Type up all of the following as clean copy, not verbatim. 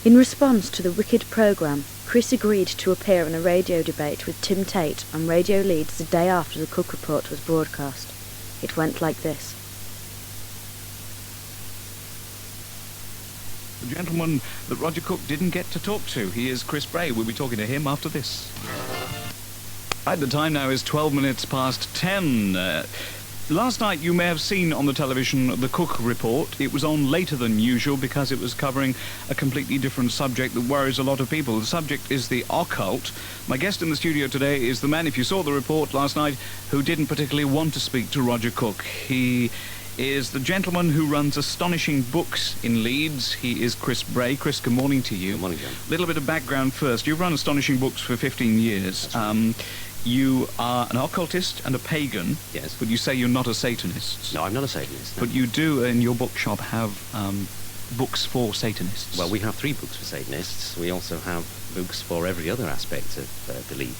In response to the wicked programme, Chris agreed to appear in a radio debate with Tim Tate on Radio Leeds the day after the Cook Report was broadcast. It went like this. The gentleman that Roger Cook didn't get to talk to. He is Chris Bray. We'll be talking to him after this. Right, the time now is 12 minutes past 10. Last night you may have seen on the television the Cook Report. It was on later than usual because it was covering a completely different subject that worries a lot of people. The subject is the occult. My guest in the studio today is the man, if you saw the report last night, who didn't particularly want to speak to Roger Cook. He is the gentleman who runs Astonishing Books in Leeds. He is Chris Bray. Chris, good morning to you. Good morning, John. A little bit of background first. You've run Astonishing Books for 15 years. You are an occultist and a pagan. Yes. But you say you're not a Satanist. No, I'm not a Satanist. No. But you do, in your bookshop, have books for Satanists. Well, we have 3 books for Satanists. We also have books for every other aspect of belief.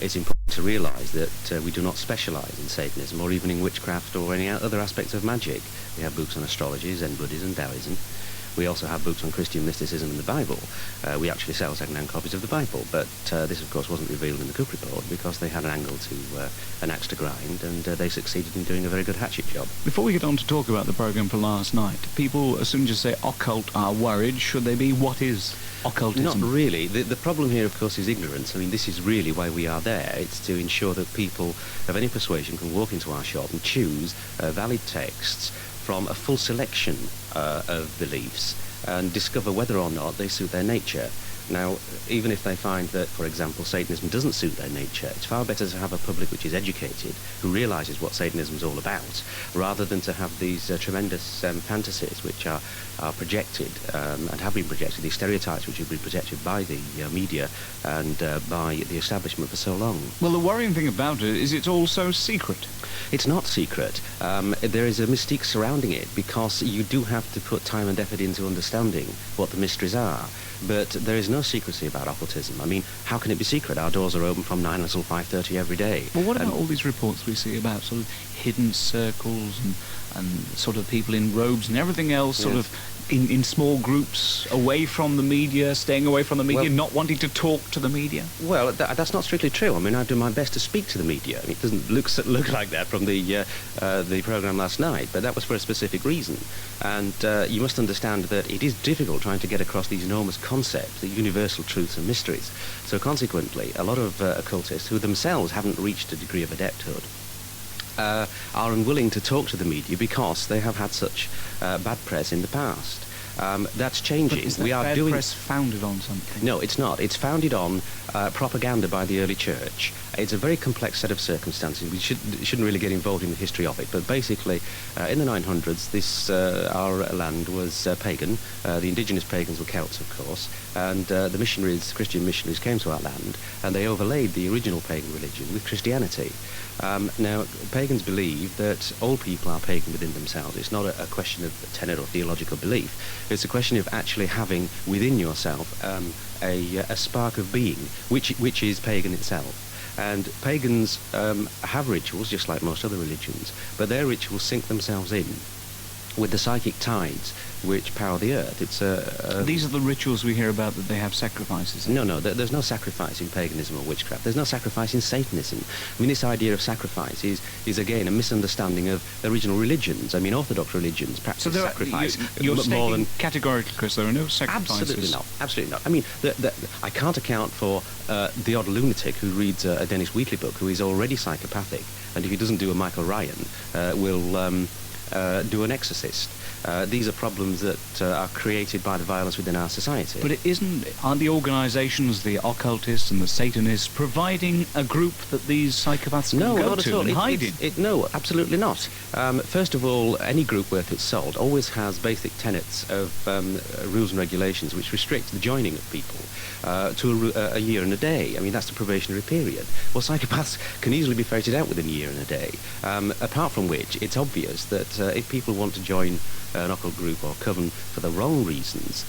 It's important to realise that we do not specialise in Satanism or even in witchcraft or any other aspects of magic. We have books on astrology, Zen Buddhism, Taoism. We also have books on Christian mysticism and the Bible. We actually sell second-hand copies of the Bible, but this, of course, wasn't revealed in the Cook Report because they had an angle to an axe to grind, and they succeeded in doing a very good hatchet job. Before we get on to talk about the programme for last night, people, as soon as you say occult, are worried. Should they be? What is occultism? Not really. The problem here, of course, is ignorance. I mean, this is really why we are there. It's to ensure that people of any persuasion can walk into our shop and choose valid texts from a full selection of beliefs and discover whether or not they suit their nature. Now, even if they find that, for example, Satanism doesn't suit their nature, it's far better to have a public which is educated, who realises what Satanism is all about, rather than to have these tremendous fantasies which are projected and have been projected, these stereotypes which have been projected by the media and by the establishment for so long. Well, the worrying thing about it is it's all so secret. It's not secret. There is a mystique surrounding it because you do have to put time and effort into understanding what the mysteries are. But there is no secrecy about occultism. I mean, how can it be secret? Our doors are open from 9 until 5:30 every day. Well, what about all these reports we see about sort of hidden circles and sort of people in robes and everything else, sort of in small groups, away from the media, staying away from the media, not wanting to talk to the media? Well, that's not strictly true. I mean, I do my best to speak to the media. I mean, it doesn't look like that from the programme last night, but that was for a specific reason. And you must understand that it is difficult trying to get across these enormous concepts, the universal truths and mysteries. So consequently, a lot of occultists who themselves haven't reached a degree of adepthood are unwilling to talk to the media because they have had such bad press in the past. That's changing. But is that bad press founded on something? No, it's not. It's founded on propaganda by the early church. It's a very complex set of circumstances. We shouldn't really get involved in the history of it, but basically, in the 900s, our land was pagan. The indigenous pagans were Celts, of course, and the missionaries, Christian missionaries, came to our land, and they overlaid the original pagan religion with Christianity. Now, pagans believe that all people are pagan within themselves. It's not a question of tenet or theological belief. It's a question of actually having within yourself a spark of being, which is pagan itself. And pagans have rituals, just like most other religions, but their rituals sink themselves in with the psychic tides which power the earth. These are the rituals we hear about, that they have sacrifices in. No, there's no sacrifice in paganism or witchcraft. There's no sacrifice in Satanism. I mean, this idea of sacrifice is again a misunderstanding of original religions. I mean, Orthodox religions practice sacrifice. You're stating categorically, Chris, there are no sacrifices. Absolutely not. I mean, I can't account for the odd lunatic who reads a Dennis Wheatley book who is already psychopathic, and if he doesn't do a Michael Ryan, will do an exorcist. These are problems that are created by the violence within our society. But aren't the organisations, the occultists and the Satanists, providing a group that these psychopaths can go to and hide in? No, absolutely not. First of all, any group worth its salt always has basic tenets of rules and regulations which restrict the joining of people to a year and a day. I mean, that's the probationary period. Well, psychopaths can easily be ferreted out within a year and a day, apart from which it's obvious that if people want to join an occult group or coven for the wrong reasons,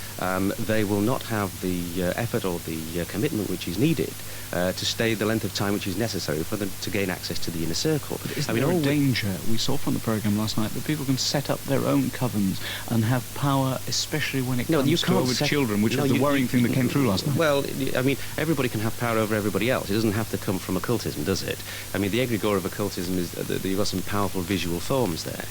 they will not have the effort or the commitment which is needed to stay the length of time which is necessary for them to gain access to the inner circle. But isn't there a danger, we saw from the programme last night, that people can set up their own covens and have power, especially when it comes to over children, which was the worrying thing that came through last night? Well, I mean, everybody can have power over everybody else. It doesn't have to come from occultism, does it? I mean, the egregore of occultism is that you've got some powerful visual forms there,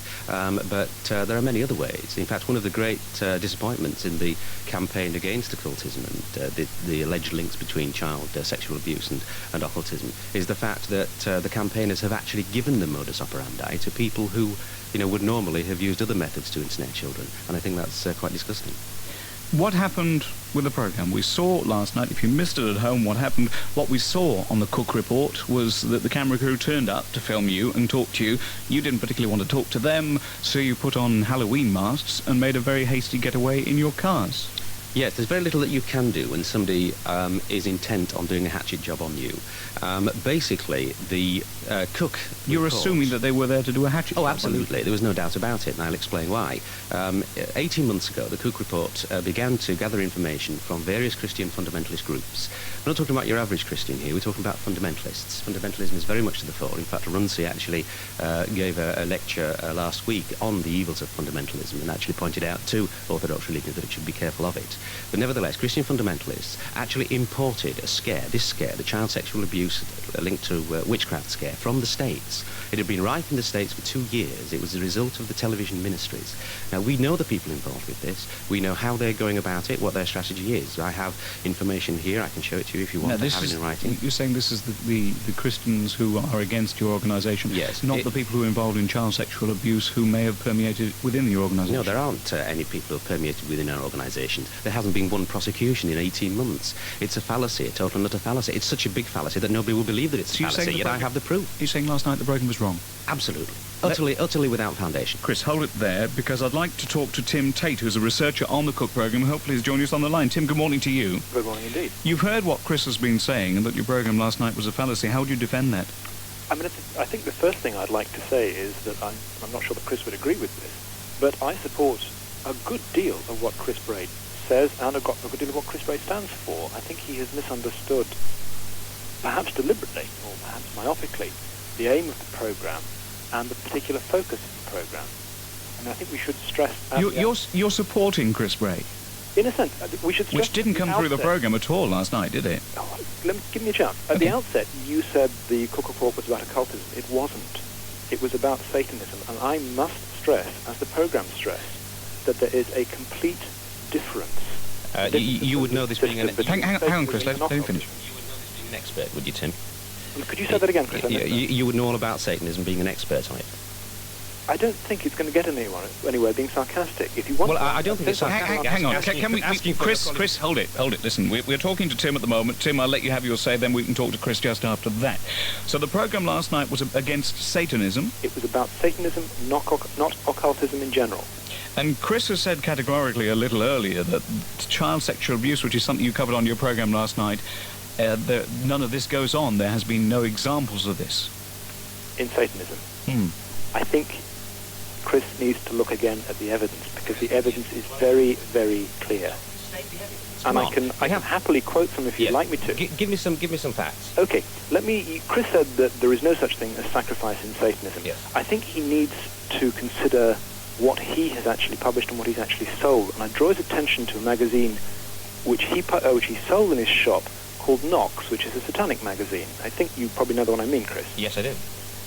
but there are many other ways. In fact, one of the great disappointments in the campaign against occultism and the alleged links between child sexual abuse and occultism is the fact that the campaigners have actually given the modus operandi to people who, would normally have used other methods to ensnare children, and I think that's quite disgusting. What happened with the programme? We saw last night, if you missed it at home, what we saw on the Cook Report was that the camera crew turned up to film you and talk to you. You didn't particularly want to talk to them, so you put on Halloween masks and made a very hasty getaway in your cars. Yes, there's very little that you can do when somebody is intent on doing a hatchet job on you. Basically, the cook... You're assuming that they were there to do a hatchet job? Oh, absolutely. There was no doubt about it, and I'll explain why. 18 months ago, the Cook Report began to gather information from various Christian fundamentalist groups. We're not talking about your average Christian here, we're talking about fundamentalists. Fundamentalism is very much to the fore. In fact, Runcie actually gave a lecture last week on the evils of fundamentalism and actually pointed out to Orthodox religions that it should be careful of it. But nevertheless, Christian fundamentalists actually imported a scare, the child sexual abuse linked to witchcraft scare, from the States. It had been rife in the States for 2 years. It was the result of the television ministries. Now, we know the people involved with this. We know how they're going about it, what their strategy is. I have information here. I can show it to you if you want to have it in writing. You're saying this is the Christians who are against your organisation? Yes. Not the people who are involved in child sexual abuse who may have permeated within your organisation? No, there aren't any people who have permeated within our organisation. There hasn't been one prosecution in 18 months. It's a fallacy, a total and utter fallacy. It's such a big fallacy that nobody will believe that it's a fallacy, yet I have the proof. You're saying last night the programme was wrong? Absolutely. Utterly without foundation. Chris, hold it there, because I'd like to talk to Tim Tate, who's a researcher on the Cook programme, and hopefully he's joining us on the line. Tim, good morning to you. Good morning indeed. You've heard what Chris has been saying, and that your programme last night was a fallacy. How would you defend that? I mean, I think the first thing I'd like to say is that I'm not sure that Chris would agree with this, but I support a good deal of what Chris Bray says and a good deal of what Chris Bray stands for. I think he has misunderstood, perhaps deliberately or perhaps myopically, the aim of the programme and the particular focus of the programme. I mean, I think we should stress... You're supporting Chris Bray? In a sense, we should stress... Which didn't come through the programme at all last night, did it? Oh, give me a chance. At the outset, you said the Cook Report was about occultism. It wasn't. It was about Satanism. And I must stress, as the programme stressed, that there is a complete difference. You would know this being an... Hang on, Chris, let him finish. You would know this being an expert, would you, Tim? Could you say that again, Chris? You would know all about Satanism, being an expert on it. I don't think it's going to get anywhere being sarcastic. If you want... Well, I don't think it's sarcastic. Hang on. Can we... Chris, hold it. Listen, we're talking to Tim at the moment. Tim, I'll let you have your say, then we can talk to Chris just after that. So the programme last night was against Satanism. It was about Satanism, not occultism in general. And Chris has said categorically a little earlier that child sexual abuse, which is something you covered on your programme last night, none of this goes on. There has been no examples of this. In Satanism. I think Chris needs to look again at the evidence, because the evidence is very, very clear. And I can happily quote them if you'd like me to. Give me some facts. Okay, Chris said that there is no such thing as sacrifice in Satanism. Yes. I think he needs to consider what he has actually published and what he's actually sold. And I draw his attention to a magazine which he sold in his shop called Nox, which is a satanic magazine. I think you probably know the one I mean, Chris. Yes, I do.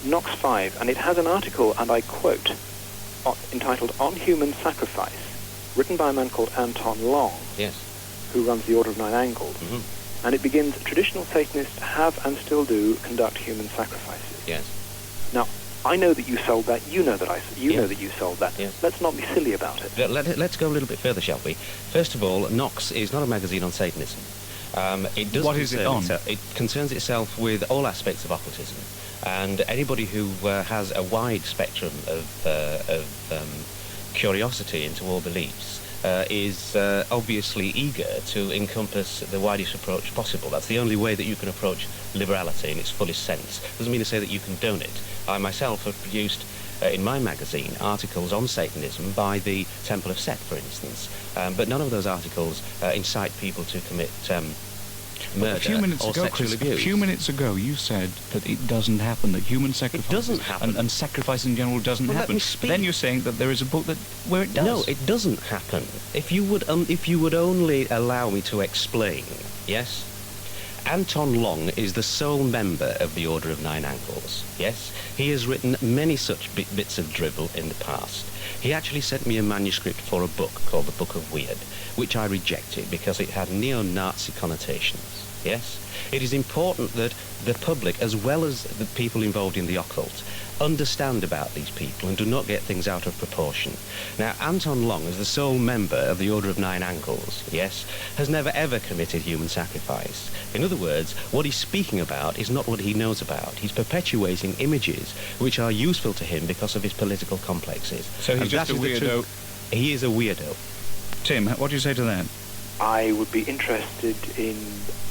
Nox 5, and it has an article, and I quote, entitled On Human Sacrifice, written by a man called Anton Long, yes, who runs the Order of Nine Angled. Mm-hmm. And it begins, traditional Satanists have and still do conduct human sacrifices. Yes. Now, I know that you sold that. You know that know that you sold that. Yes. Let's not be silly about it. Let's go a little bit further, shall we? First of all, Nox is not a magazine on Satanism. What is it on? It concerns itself with all aspects of occultism, and anybody who has a wide spectrum of curiosity into all beliefs is obviously eager to encompass the widest approach possible. That's the only way that you can approach liberality in its fullest sense. Doesn't mean to say that you condone it. I myself have produced in my magazine articles on Satanism by the Temple of Set, for instance. But none of those articles incite people to commit murder a few minutes or ago, sexual Chris, abuse. a few minutes ago you said that it doesn't happen, that human sacrifice doesn't happen. and sacrifice in general doesn't Well, let happen. me speak. Then you're saying that there is a book where it does. No, it doesn't happen. If you would only allow me to explain, yes? Anton Long is the sole member of the Order of Nine Ankles, yes? He has written many such bits of drivel in the past. He actually sent me a manuscript for a book called The Book of Weird, which I rejected because it had neo-Nazi connotations, yes? It is important that the public, as well as the people involved in the occult, understand about these people and do not get things out of proportion. Now, Anton Long, as the sole member of the Order of Nine Ankles, yes, has never ever committed human sacrifice. In other words, what he's speaking about is not what he knows about. He's perpetuating images which are useful to him because of his political complexes. So he's And just that a is the weirdo. truth. He is a weirdo. Tim, what do you say to that? I would be interested in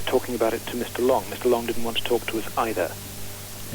talking about it to Mr. Long. Mr. Long didn't want to talk to us either.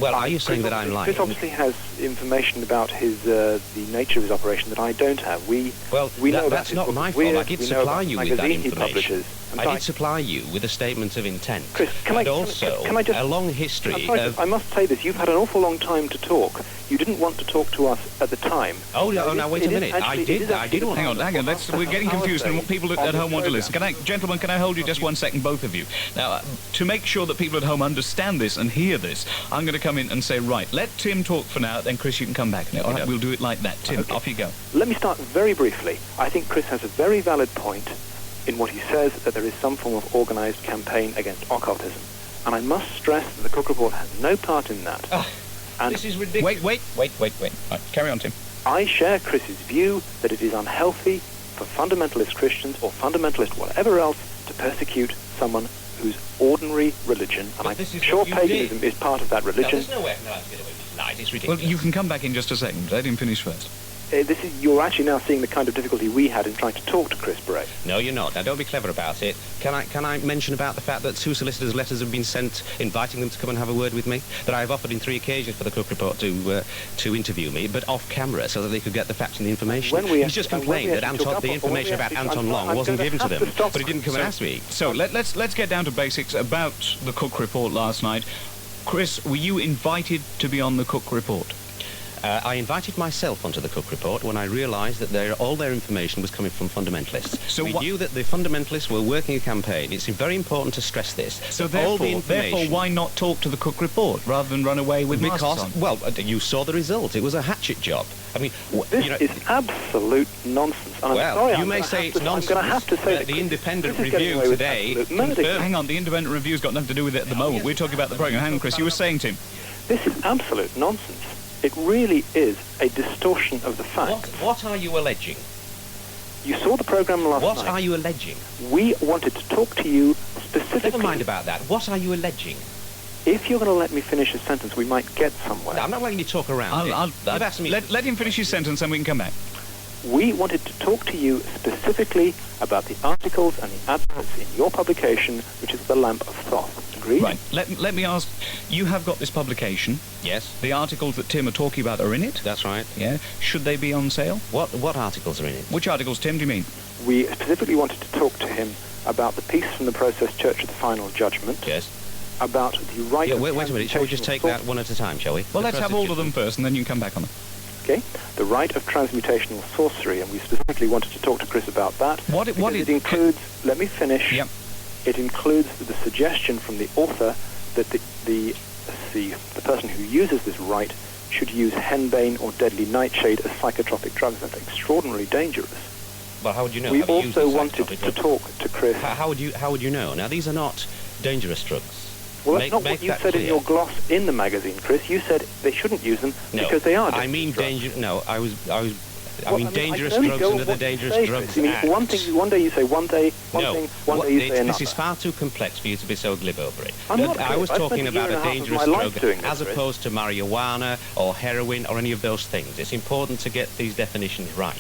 Well, are you saying Chris that I'm lying? Chris obviously has information about his the nature of his operation that I don't have. We know about that's his not book my of fault. Weird, I did we know supply about you the with that magazine he information. publishes. In I fact, did supply you with a statement of intent. Chris, can and I also just, a long history I'm sorry, of... I must say this. You've had an awful long time to talk. You didn't want to talk to us at the time. Oh, now wait a minute. I did want Hang on. We're getting confused and people at home want to listen. Gentlemen, can I hold you just 1 second, both of you? Now, to make sure that people at home understand this and hear this, I'm going to come in and say, right, let Tim talk for now, then Chris, you can come back. All right, we'll do it like that. Tim, off you go. Let me start very briefly. I think Chris has a very valid point in what he says, that there is some form of organised campaign against occultism. And I must stress that the Cook Report has no part in that. And this is ridiculous. Wait. Right, carry on, Tim. I share Chris's view that it is unhealthy for fundamentalist Christians or fundamentalist whatever else to persecute someone whose ordinary religion, and I'm sure paganism is part of that religion. There's no way I can get away with these lies. It's ridiculous. Well, you can come back in just a second. Let him finish first. You're actually now seeing the kind of difficulty we had in trying to talk to Chris Bray. No, you're not. Now, don't be clever about it. Can I mention about the fact that 2 solicitors' letters have been sent inviting them to come and have a word with me? That I have offered in 3 occasions for the Cook Report to interview me, but off camera, so that they could get the facts and the information. He's just complained that the information about Anton Long wasn't given to them, but he didn't come and ask me. So let's get down to basics about the Cook Report last night. Chris, were you invited to be on the Cook Report? I invited myself onto the Cook Report when I realised that all their information was coming from fundamentalists. So we knew that the fundamentalists were working a campaign. It's very important to stress this. So therefore, why not talk to the Cook Report rather than run away with masks on? Well, you saw the result. It was a hatchet job. I mean, this is absolute nonsense. And well, I'm sorry, you may say it's nonsense. I'm going to have to say that the independent Chris is getting review away with today absolute murder. Hang on, the independent review's got nothing to do with it at the moment. We're talking about the programme. Hang on, Chris, you were saying, Tim. This is absolute nonsense. It really is a distortion of the facts. What are you alleging? You saw the programme last night. What are you alleging? We wanted to talk to you specifically... Never mind about that. What are you alleging? If you're going to let me finish a sentence, we might get somewhere. No, I'm not letting you talk around You've asked me... Let him finish his sentence and we can come back. We wanted to talk to you specifically about the articles and the adverts in your publication, which is The Lamp of Thoth. Agreed? Right. Let me ask, you have got this publication. Yes. The articles that Tim are talking about are in it? That's right. Yeah. Should they be on sale? What articles are in it? Which articles, Tim, do you mean? We specifically wanted to talk to him about the piece from the Process Church of the Final Judgment. Yes. About the right of... Wait a minute. Shall we just take that one at a time, shall we? Well, let's have all of them first, and then you can come back on them. Okay. The right of transmutational sorcery, and we specifically wanted to talk to Chris about that. It includes... Let me finish. Yep. It includes the suggestion from the author that the person who uses this right should use henbane or deadly nightshade as psychotropic drugs. That's extraordinarily dangerous. Well, how would you know? We also wanted to talk to Chris. How would you know? Now, these are not dangerous drugs. Well, that's not what you said in your gloss in the magazine, Chris. You said they shouldn't use them because they are dangerous. I mean dangerous. No, I mean dangerous I drugs under the Dangerous Drugs Act. One day you say one thing, one day you say another. This is far too complex for you to be so glib over it. I was talking about a dangerous drug as this, opposed to marijuana or heroin or any of those things. It's important to get these definitions right.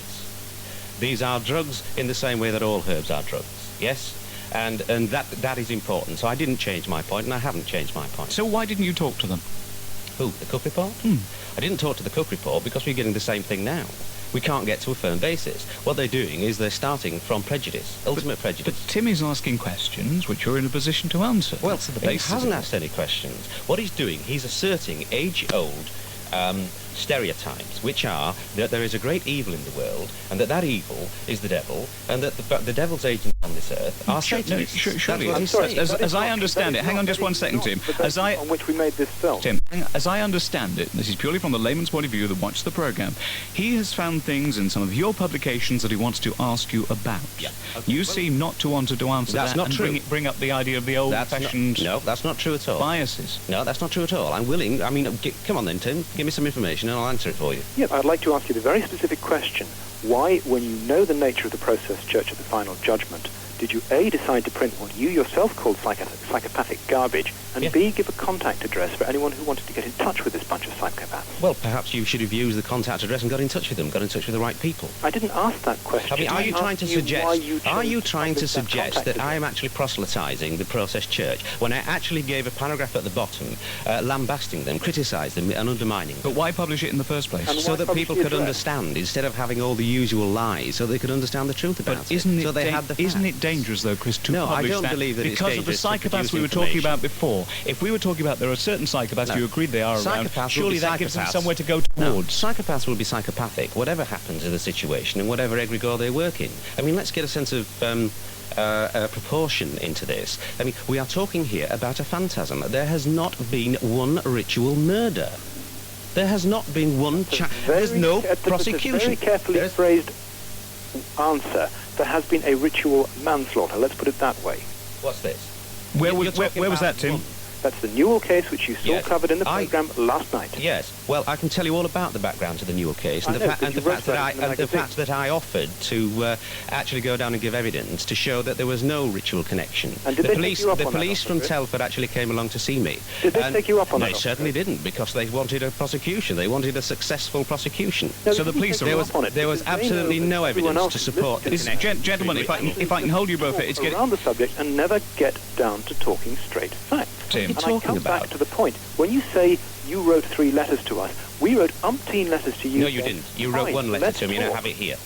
These are drugs in the same way that all herbs are drugs. Yes? And that is important. So I didn't change my point, and I haven't changed my point. So why didn't you talk to them? Who, the Cook Report? I didn't talk to the Cook Report because we're getting the same thing now. We can't get to a firm basis. What they're doing is they're starting from prejudice, ultimate prejudice. But Tim is asking questions which you're in a position to answer. Well, That's the he basis hasn't of it. asked any questions. What he's doing, he's asserting age-old stereotypes, which are that there is a great evil in the world, and that evil is the devil, and that the devil's agents on this earth are Satanists. Surely, That's what he says. as I understand it, hang on just one second, Tim. On which we made this film. Tim, as I understand it, this is purely from the layman's point of view that watched the programme, he has found things in some of your publications that he wants to ask you about. Yeah. Okay. You seem not to want to answer That's that not and true. bring up the idea of the old-fashioned No, that's not true at all. biases. No, that's not true at all. I'm willing. I mean, come on then, Tim. Give me some information and I'll answer it for you. Yeah, I'd like to ask you the very specific question. Why, when you know the nature of the process church at the final judgment, did you A, decide to print what you yourself called psychopathic garbage, and B, give a contact address for anyone who wanted to get in touch with this bunch of psychopaths? Well, perhaps you should have used the contact address and got in touch with them, got in touch with the right people. I didn't ask that question. I mean, are you trying to suggest that I am actually proselytizing the process church when I actually gave a paragraph at the bottom lambasting them, criticised them and undermining them? But why publish it in the first place? So that people could understand, instead of having all the usual lies, so they could understand the truth about But isn't it. So they had the facts. Isn't it dangerous, though, Chris, to No, I publish don't that? believe that it's because of the dangerous to psychopaths produce we were talking information. about before. If we were talking about there are certain psychopaths No. you agreed they are around, Psychopaths will surely be that gives them psychopaths. somewhere to go No, towards. psychopaths will be psychopathic, whatever happens in the situation and whatever egregore they work in. I mean, let's get a sense of proportion into this. I mean, we are talking here about a phantasm. There has not been one ritual murder. There has not been one... There's no prosecution. It's a very carefully phrased answer. There has been a ritual manslaughter. Let's put it that way. What's this? Where was that, Tim? That's the Newell case, which you saw covered in the programme last night. Yes. Well, I can tell you all about the background to the Newell case and the fact that I offered to actually go down and give evidence to show that there was no ritual connection. And did the they police, take you up the on that police offer, from Chris? Telford actually came along to see me. Did they take you up on that They offer, certainly Chris? didn't, because they wanted a prosecution. They wanted a successful prosecution. No, So the police there was absolutely no evidence to support the connection. Gentlemen, if I can hold you both, it's getting... around the subject and never get down to talking straight facts. Tim. And What are you I come talking back about? to the point. When you say you wrote 3 letters to us, we wrote umpteen letters to you. No, you didn't. You wrote one letter to me, and I have it here.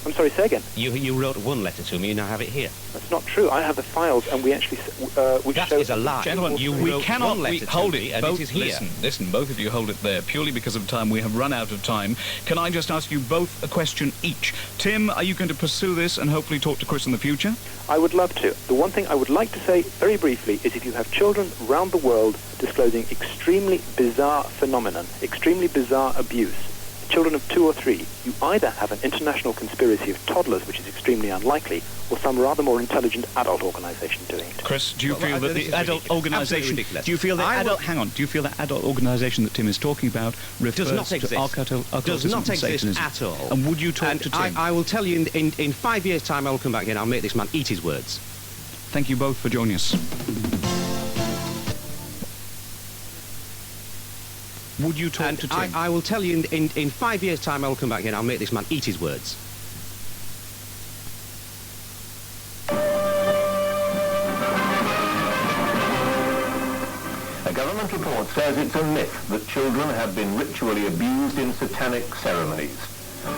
I'm sorry, say again. You wrote one letter to me, and I have it here. That's not true. I have the files, and we actually... which That show is a lie. Gentlemen, You we wrote cannot one letter to hold me, it. and Both, it is here. Listen, both of you hold it there. Purely because of time, we have run out of time. Can I just ask you both a question each? Tim, are you going to pursue this and hopefully talk to Chris in the future? I would love to. The one thing I would like to say very briefly is if you have children around the world disclosing extremely bizarre phenomenon, extremely bizarre abuse, children of 2 or 3, you either have an international conspiracy of toddlers, which is extremely unlikely, or some rather more intelligent adult organisation doing it. Chris, do you feel that this the is adult ridiculous. organisation... Absolutely ridiculous. Do you feel that do you feel that adult organisation that Tim is talking about refers Does not to exist. occultism Does not and exist Satanism? at all. And would you talk And to Tim? I will tell you in 5 years' time, I will come back here and I'll make this man eat his words. Thank you both for joining us. Would you talk to Tim? I will tell you in 5 years' time, I will come back here and I'll make this man eat his words. A government report says it's a myth that children have been ritually abused in satanic ceremonies.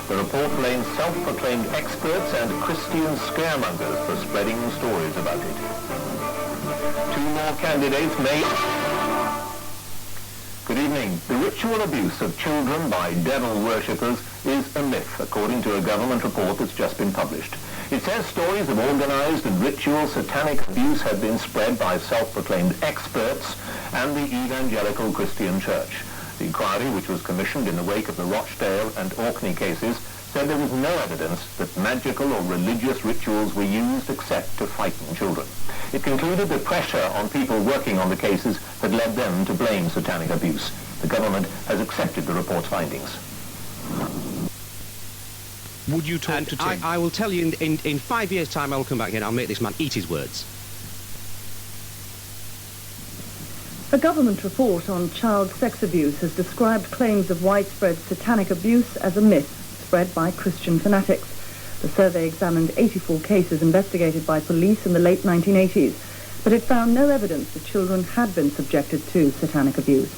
The report blames self-proclaimed experts and Christian scaremongers for spreading stories about it. 2 more candidates may... Good evening. The ritual abuse of children by devil worshippers is a myth, according to a government report that's just been published. It says stories of organized and ritual satanic abuse have been spread by self-proclaimed experts and the evangelical Christian church. The inquiry, which was commissioned in the wake of the Rochdale and Orkney cases, said there was no evidence that magical or religious rituals were used except to frighten children. It concluded that pressure on people working on the cases had led them to blame satanic abuse. The government has accepted the report's findings. Would you talk to Tim? I will tell you in 5 years' time, I will come back here and I'll make this man eat his words. A government report on child sex abuse has described claims of widespread satanic abuse as a myth spread by Christian fanatics. The survey examined 84 cases investigated by police in the late 1980s, but it found no evidence that children had been subjected to satanic abuse.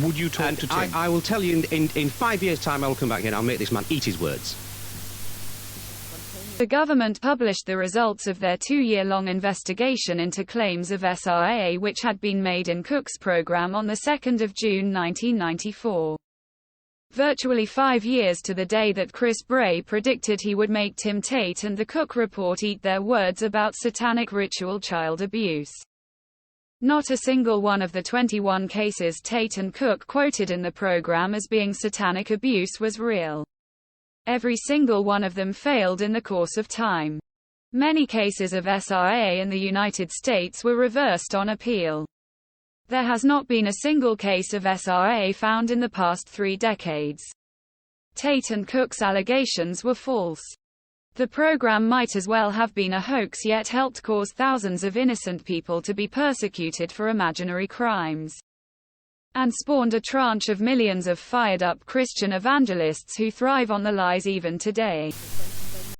Would you talk to Tim? I will tell you in 5 years' time I will come back here and I'll make this man eat his words. The government published the results of their 2-year-long investigation into claims of SRA which had been made in Cook's program on the 2nd of June 1994. Virtually 5 years to the day that Chris Bray predicted he would make Tim Tate and the Cook report eat their words about satanic ritual child abuse. Not a single one of the 21 cases Tate and Cook quoted in the program as being satanic abuse was real. Every single one of them failed in the course of time. Many cases of SRA in the United States were reversed on appeal. There has not been a single case of SRA found in the past 3 decades. Tate and Cook's allegations were false. The program might as well have been a hoax, yet helped cause thousands of innocent people to be persecuted for imaginary crimes. And spawned a tranche of millions of fired-up Christian evangelists who thrive on the lies even today.